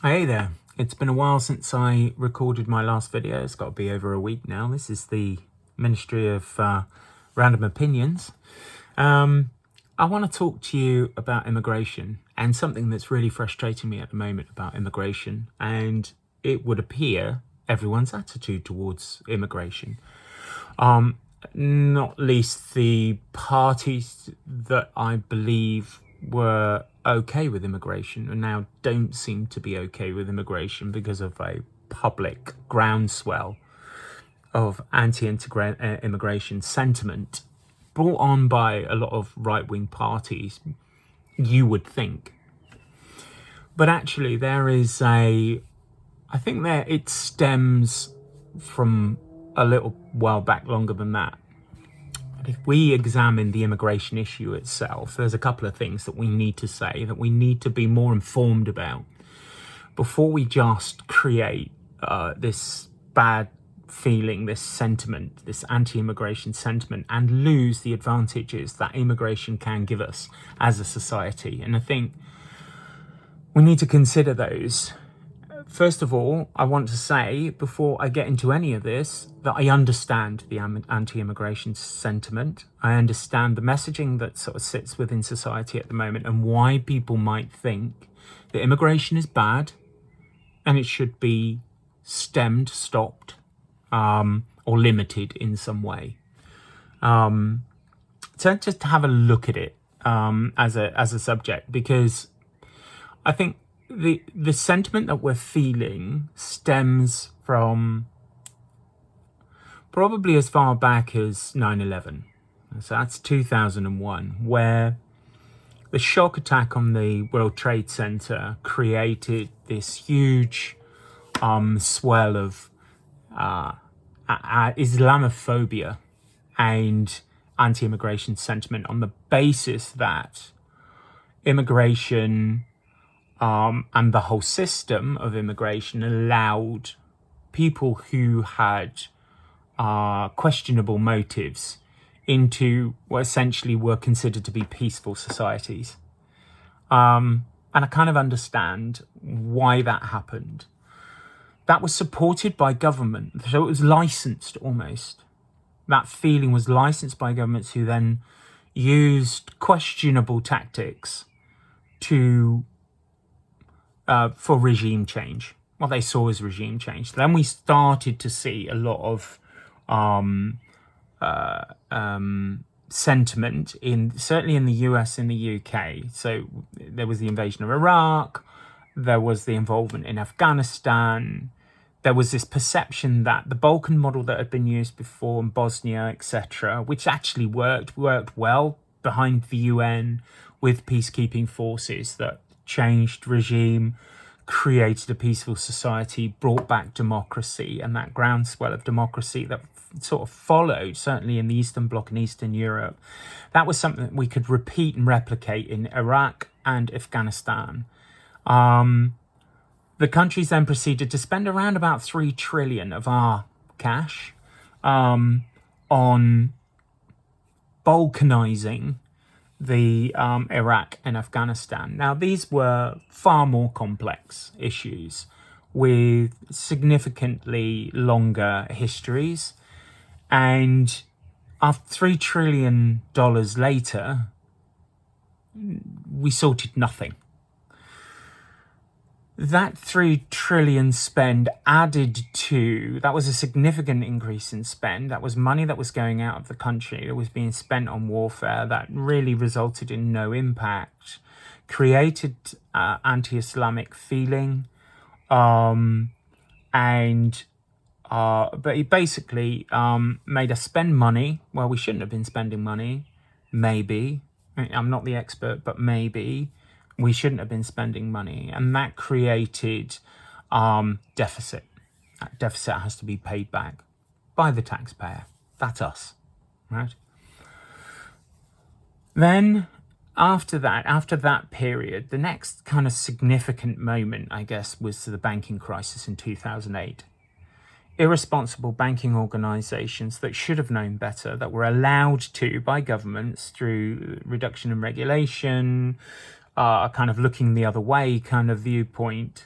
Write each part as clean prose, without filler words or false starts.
Hey there. It's been a while since I recorded my last video. It's got to be over a week now. This is the Ministry of Random Opinions. I want to talk to you about immigration and something that's really frustrating me at the moment about immigration, and it would appear everyone's attitude towards immigration. Not least the parties that I believe were okay with immigration and now don't seem to be okay with immigration because of a public groundswell of anti-immigration sentiment brought on by a lot of right-wing parties, you would think. But actually I think that it stems from a little while back, longer than that. If we examine the immigration issue itself, there's a couple of things that we need to say, that we need to be more informed about before we just create this bad feeling, this sentiment, this anti-immigration sentiment, and lose the advantages that immigration can give us as a society. And I think we need to consider those. First of all, I want to say, before I get into any of this, that I understand the anti-immigration sentiment. I understand the messaging that sort of sits within society at the moment and why people might think that immigration is bad and it should be stemmed, stopped, or limited in some way. So just have a look at it as a subject, because I think the sentiment that we're feeling stems from probably as far back as 9/11. So that's 2001, where the shock attack on the World Trade Center created this huge swell of Islamophobia and anti-immigration sentiment on the basis that immigration and the whole system of immigration allowed people who had questionable motives into what essentially were considered to be peaceful societies. And I kind of understand why that happened. That was supported by government, so it was licensed almost. That feeling was licensed by governments who then used questionable tactics to for regime change. What they saw as regime change. Then we started to see a lot of sentiment certainly in the US and the UK. So there was the invasion of Iraq, there was the involvement in Afghanistan, there was this perception that the Balkan model that had been used before in Bosnia, etc., which actually worked well behind the UN with peacekeeping forces that changed regime, created a peaceful society, brought back democracy, and that groundswell of democracy that sort of followed, certainly in the Eastern Bloc and Eastern Europe, that was something that we could repeat and replicate in Iraq and Afghanistan. The countries then proceeded to spend around about 3 trillion of our cash on balkanizing the Iraq and Afghanistan. Now, these were far more complex issues with significantly longer histories. And after $3 trillion later, we sorted nothing. That 3 trillion spend added to, that was a significant increase in spend. That was money that was going out of the country, that was being spent on warfare, that really resulted in no impact, created anti-Islamic feeling, but it basically made us spend money where we shouldn't have been spending money, maybe. I'm not the expert, but maybe. We shouldn't have been spending money, and that created deficit. That deficit has to be paid back by the taxpayer. That's us, right? Then after that period, the next kind of significant moment, I guess, was the banking crisis in 2008. Irresponsible banking organizations that should have known better, that were allowed to by governments through reduction in regulation, kind of looking the other way kind of viewpoint,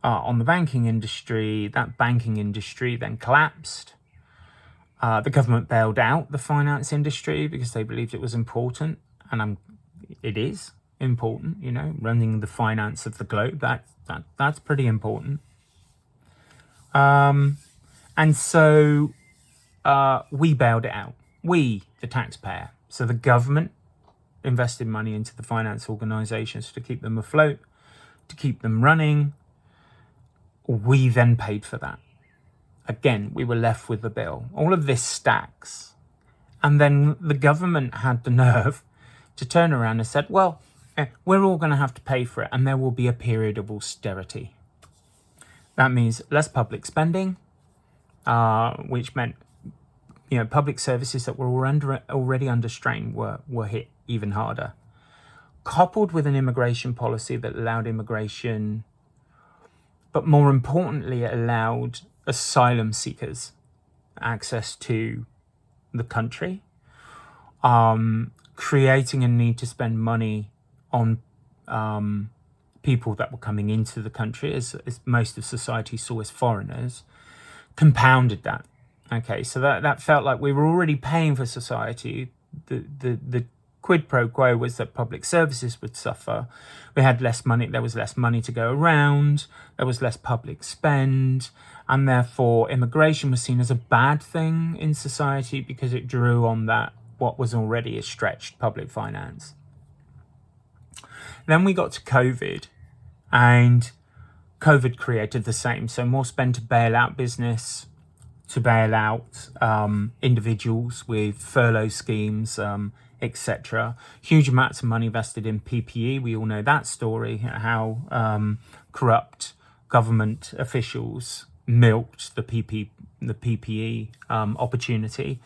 on the banking industry. That banking industry then collapsed. The government bailed out the finance industry because they believed it was important, and it is important, running the finance of the globe. That's pretty important. And so we bailed it out. We, the taxpayer. So the government invested money into the finance organizations to keep them afloat, to keep them running. We then paid for that. Again, we were left with the bill. All of this stacks. And then the government had the nerve to turn around and said, well, we're all going to have to pay for it, and there will be a period of austerity. That means less public spending, which meant public services that were already under strain were hit even harder. Coupled with an immigration policy that allowed immigration, but more importantly, it allowed asylum seekers access to the country, creating a need to spend money on people that were coming into the country, as most of society saw as foreigners, compounded that. Okay, so that felt like we were already paying for society. The quid pro quo was that public services would suffer. We had less money, there was less money to go around, there was less public spend, and therefore immigration was seen as a bad thing in society because it drew on what was already a stretched public finance. Then we got to COVID, and COVID created the same. So more spend to bail out business, to bail out individuals with furlough schemes, etc. Huge amounts of money invested in PPE. We all know that story, how corrupt government officials milked the PPE opportunity.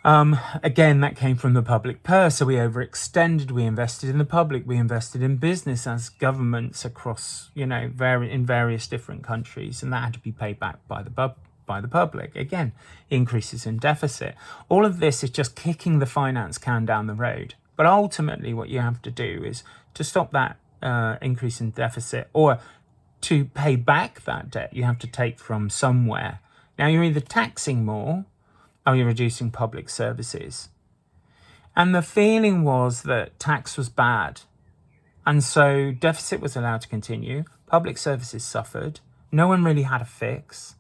Again, that came from the public purse, so we overextended, we invested in the public, we invested in business as governments across, in various different countries, and that had to be paid back by the public. Again, increases in deficit. All of this is just kicking the finance can down the road. But ultimately, what you have to do is to stop that increase in deficit, or to pay back that debt, you have to take from somewhere. Now, you're either taxing more, or you're reducing public services. And the feeling was that tax was bad. And so deficit was allowed to continue. Public services suffered. No one really had a fix.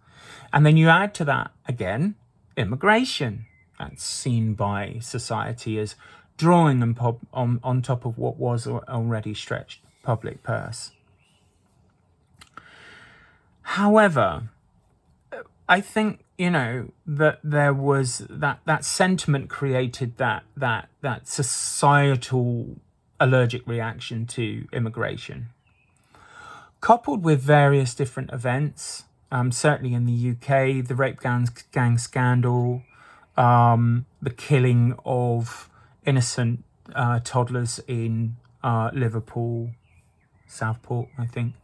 And then you add to that, again, immigration. That's seen by society as drawing on top of what was already stretched public purse. However, I think, that there was that sentiment created that societal allergic reaction to immigration, coupled with various different events. Certainly in the UK, the rape gang scandal, the killing of innocent toddlers in Liverpool, Southport, I think.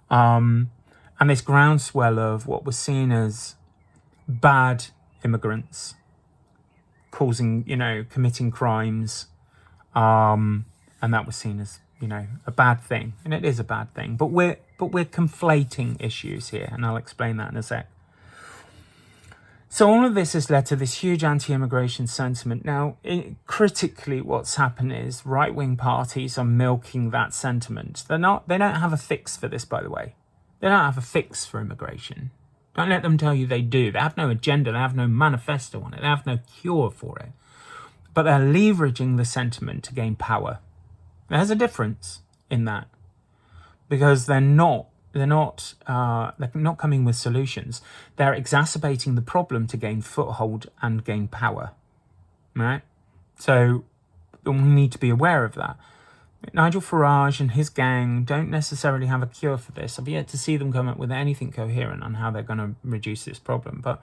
And this groundswell of what was seen as bad immigrants causing, committing crimes. And that was seen as, a bad thing. And it is a bad thing. But we're conflating issues here, and I'll explain that in a sec. So all of this has led to this huge anti-immigration sentiment. Now, critically, what's happened is right-wing parties are milking that sentiment. They don't have a fix for this, by the way. They don't have a fix for immigration. Don't let them tell you they do. They have no agenda. They have no manifesto on it. They have no cure for it. But they're leveraging the sentiment to gain power. There's a difference in that, because they're not coming with solutions. They're exacerbating the problem to gain foothold and gain power, right? So we need to be aware of that. Nigel Farage and his gang don't necessarily have a cure for this. I've yet to see them come up with anything coherent on how they're going to reduce this problem. But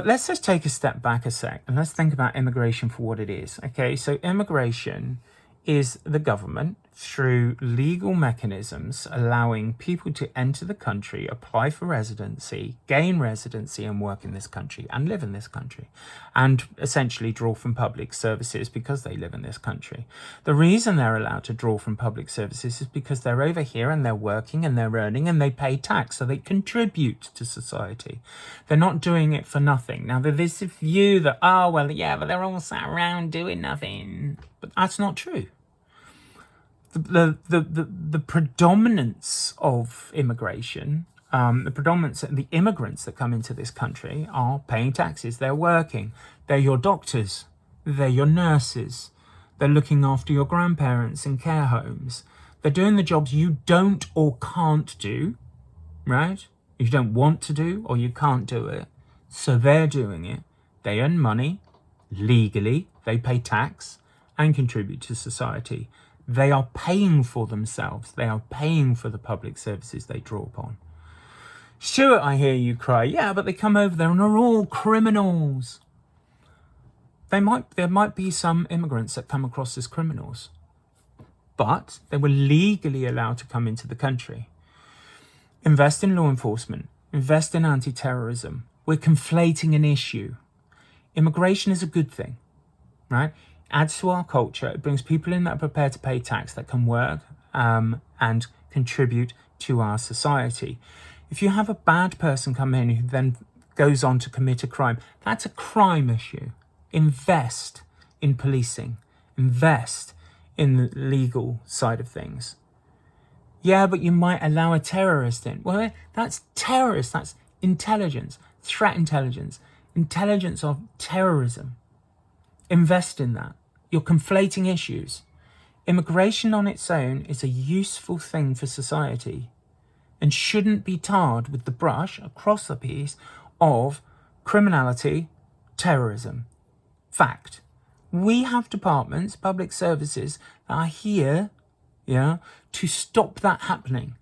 let's just take a step back a sec, and let's think about immigration for what it is. Okay, so immigration is the government through legal mechanisms allowing people to enter the country, apply for residency, gain residency and work in this country and live in this country, and essentially draw from public services because they live in this country. The reason they're allowed to draw from public services is because they're over here and they're working and they're earning and they pay tax, so they contribute to society. They're not doing it for nothing. Now, there's this view that, oh, well, yeah, but they're all sat around doing nothing. But that's not true. The predominance of immigration, the immigrants that come into this country are paying taxes. They're working. They're your doctors. They're your nurses. They're looking after your grandparents in care homes. They're doing the jobs you don't or can't do, right? You don't want to do or you can't do it. So they're doing it. They earn money legally. They pay tax and contribute to society. They are paying for themselves. They are paying for the public services they draw upon. Stuart, I hear you cry, yeah, but they come over there and are all criminals. There might be some immigrants that come across as criminals, but they were legally allowed to come into the country. Invest in law enforcement. Invest in anti-terrorism. We're conflating an issue. Immigration is a good thing, right? Adds to our culture. It brings people in that are prepared to pay tax, that can work and contribute to our society. If you have a bad person come in who then goes on to commit a crime, that's a crime issue. Invest in policing. Invest in the legal side of things. Yeah, but you might allow a terrorist in. Well, that's terrorist. That's intelligence, threat intelligence of terrorism. Invest in that. You're conflating issues. Immigration on its own is a useful thing for society and shouldn't be tarred with the brush across the piece of criminality, terrorism. Fact. We have departments, public services, that are here, to stop that happening.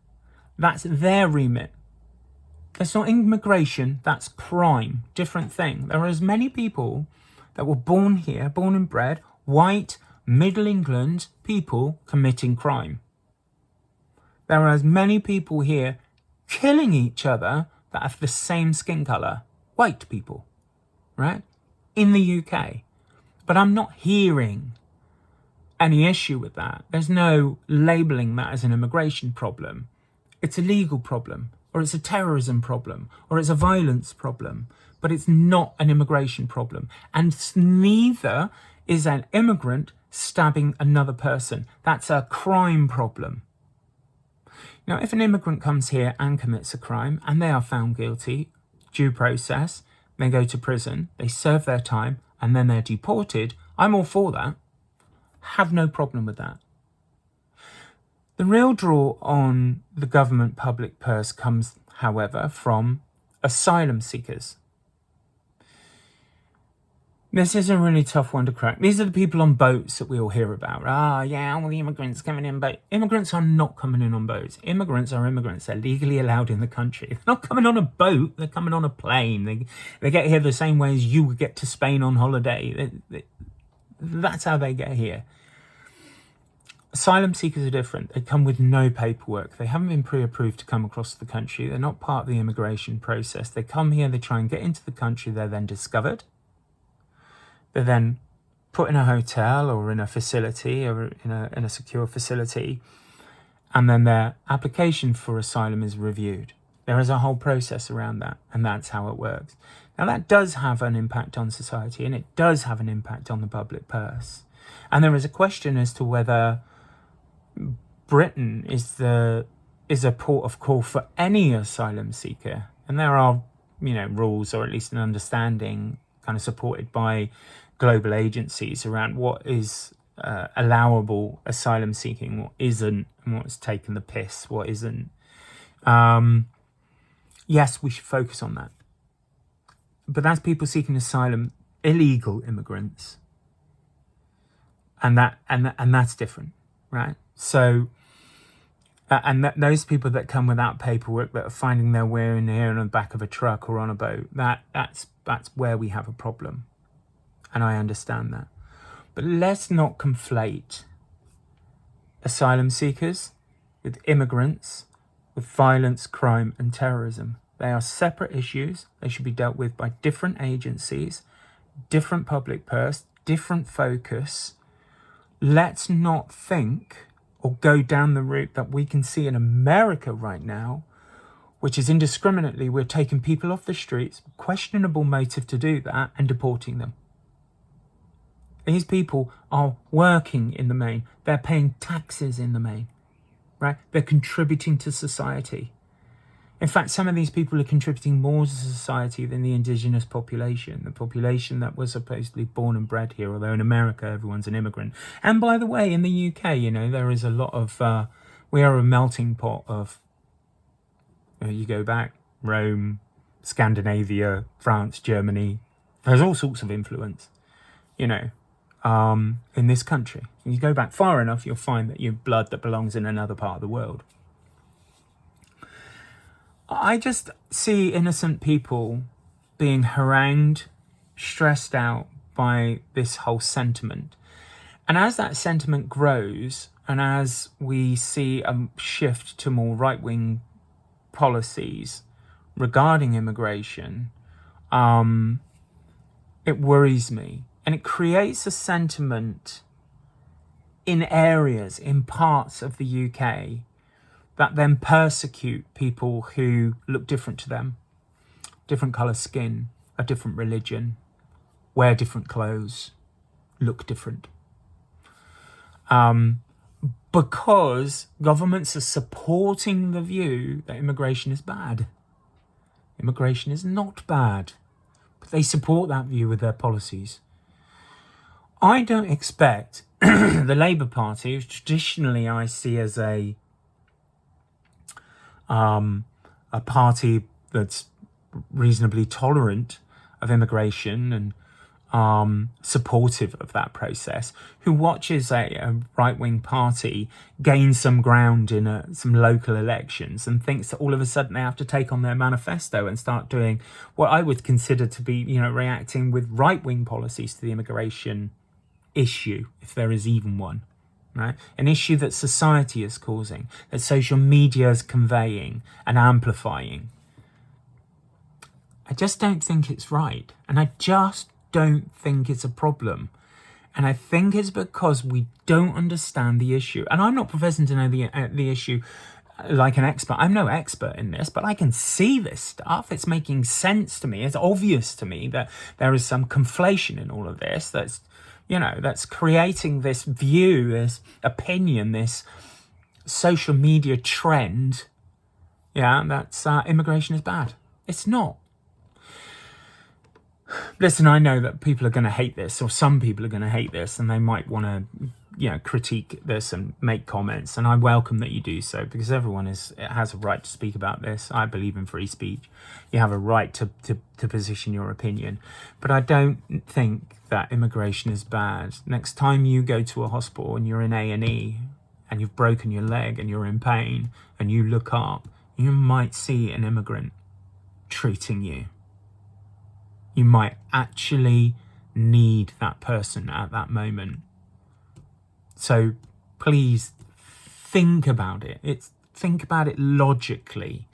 That's their remit. That's not immigration, that's crime. Different thing. There are as many people that were born here, born and bred, white, Middle England people committing crime. There are as many people here killing each other that have the same skin colour. White people, right? In the UK. But I'm not hearing any issue with that. There's no labelling that as an immigration problem. It's a legal problem, or it's a terrorism problem, or it's a violence problem. But it's not an immigration problem. And neither is an immigrant stabbing another person. That's a crime problem. Now, if an immigrant comes here and commits a crime and they are found guilty, due process, they go to prison, they serve their time, and then they're deported, I'm all for that. Have no problem with that. The real draw on the government public purse comes, however, from asylum seekers. This is a really tough one to crack. These are the people on boats that we all hear about. All the immigrants coming in boats. Immigrants are not coming in on boats. Immigrants are immigrants. They're legally allowed in the country. They're not coming on a boat. They're coming on a plane. They get here the same way as you would get to Spain on holiday. That's how they get here. Asylum seekers are different. They come with no paperwork. They haven't been pre-approved to come across the country. They're not part of the immigration process. They come here, they try and get into the country. They're then discovered. They're then put in a hotel or in a facility or in a secure facility, and then their application for asylum is reviewed. There is a whole process around that, and that's how it works. Now, that does have an impact on society, and it does have an impact on the public purse. And there is a question as to whether Britain is a port of call for any asylum seeker. And there are, rules, or at least an understanding kind of supported by global agencies around what is allowable asylum seeking, what isn't, and what's taken the piss, what isn't. Yes, we should focus on that. But that's people seeking asylum, illegal immigrants. And that's different, right? So, those people that come without paperwork, that are finding their way in here in the back of a truck or on a boat, that's where we have a problem. And I understand that. But let's not conflate asylum seekers, with immigrants, with violence, crime and terrorism. They are separate issues. They should be dealt with by different agencies, different public purse, different focus. Let's not think or go down the route that we can see in America right now, which is indiscriminately we're taking people off the streets, questionable motive to do that, and deporting them. These people are working in the main. They're paying taxes in the main, right? They're contributing to society. In fact, some of these people are contributing more to society than the indigenous population, the population that was supposedly born and bred here, although in America, everyone's an immigrant. And by the way, in the UK, there is a lot of, we are a melting pot of, you go back, Rome, Scandinavia, France, Germany, there's all sorts of influence, in this country. You go back far enough, you'll find that you have blood that belongs in another part of the world. I just see innocent people being harangued, stressed out by this whole sentiment. And as that sentiment grows, and as we see a shift to more right-wing policies regarding immigration, it worries me. And it creates a sentiment in areas, in parts of the UK, that then persecute people who look different to them, different colour skin, a different religion, wear different clothes, look different. Because governments are supporting the view that immigration is bad. Immigration is not bad, but they support that view with their policies. I don't expect the Labour Party, which traditionally I see as a party that's reasonably tolerant of immigration and supportive of that process, who watches a right-wing party gain some ground in some local elections and thinks that all of a sudden they have to take on their manifesto and start doing what I would consider to be, reacting with right-wing policies to the immigration issue, if there is even one. Right? An issue that society is causing, that social media is conveying and amplifying. I just don't think it's right. And I just don't think it's a problem. And I think it's because we don't understand the issue. And I'm not professing to know the issue like an expert. I'm no expert in this, but I can see this stuff. It's making sense to me. It's obvious to me that there is some conflation in all of this that's creating this view, this opinion, this social media trend, that's immigration is bad. It's not. Listen, I know that people are going to hate this, or some people are going to hate this, and they might want to, critique this and make comments, and I welcome that you do so, because everyone has a right to speak about this. I believe in free speech. You have a right to position your opinion, but I don't think that immigration is bad. Next time you go to a hospital and you're in A&E and you've broken your leg and you're in pain and you look up, you might see an immigrant treating you. You might actually need that person at that moment. So please think about it. Think about it logically.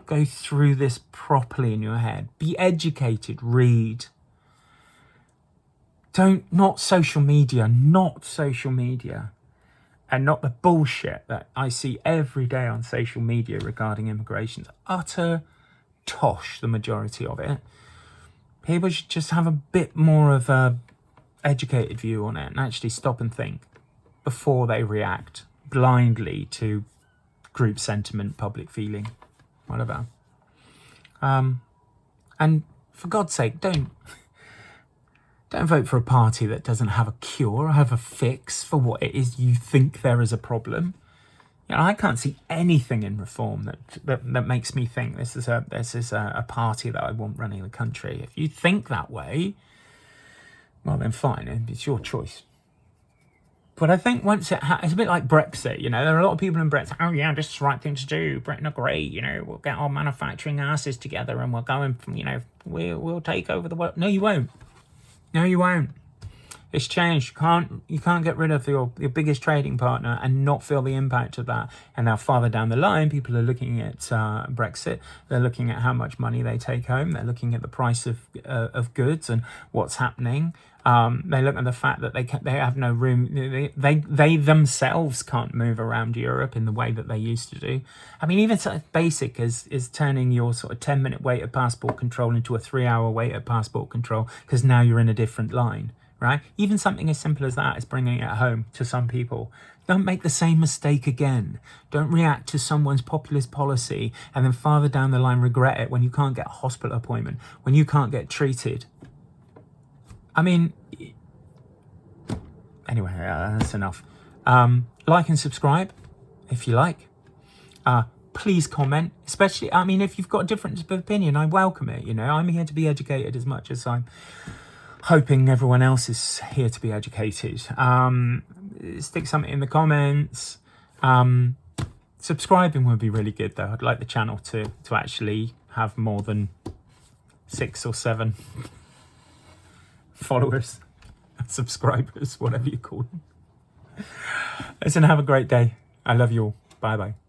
Go through this properly in your head. Be educated, read. Not social media, and not the bullshit that I see every day on social media regarding immigration. It's utter tosh, the majority of it. People should just have a bit more of a educated view on it and actually stop and think before they react blindly to group sentiment, public feeling, whatever. And for God's sake, don't vote for a party that doesn't have a cure or have a fix for what it is you think there is a problem. I can't see anything in reform that makes me think this is a party that I want running the country. If you think that way, well then fine, it's your choice. But I think once it's a bit like Brexit, there are a lot of people in Brexit, oh yeah, this is the right thing to do, Britain are great, we'll get our manufacturing asses together and we're going from, we'll take over the world. No, you won't. No, you won't. It's changed. You can't get rid of your biggest trading partner and not feel the impact of that. And now farther down the line, people are looking at Brexit. They're looking at how much money they take home. They're looking at the price of goods and what's happening. They look at the fact that they have no room. They themselves can't move around Europe in the way that they used to do. I mean, even something basic as turning your sort of 10-minute wait at passport control into a 3-hour wait at passport control because now you're in a different line. Right? Even something as simple as that is bringing it home to some people. Don't make the same mistake again. Don't react to someone's populist policy and then farther down the line regret it when you can't get a hospital appointment, when you can't get treated. I mean, anyway, that's enough. Like and subscribe if you like. Please comment, especially, I mean, if you've got a difference of opinion, I welcome it. You know, I'm here to be educated as much as I'm hoping everyone else is here to be educated. Stick something in the comments. Subscribing would be really good though. I'd like the channel to actually have more than 6 or 7 followers, subscribers, whatever you call them. Listen, have a great day. I love you all. Bye bye.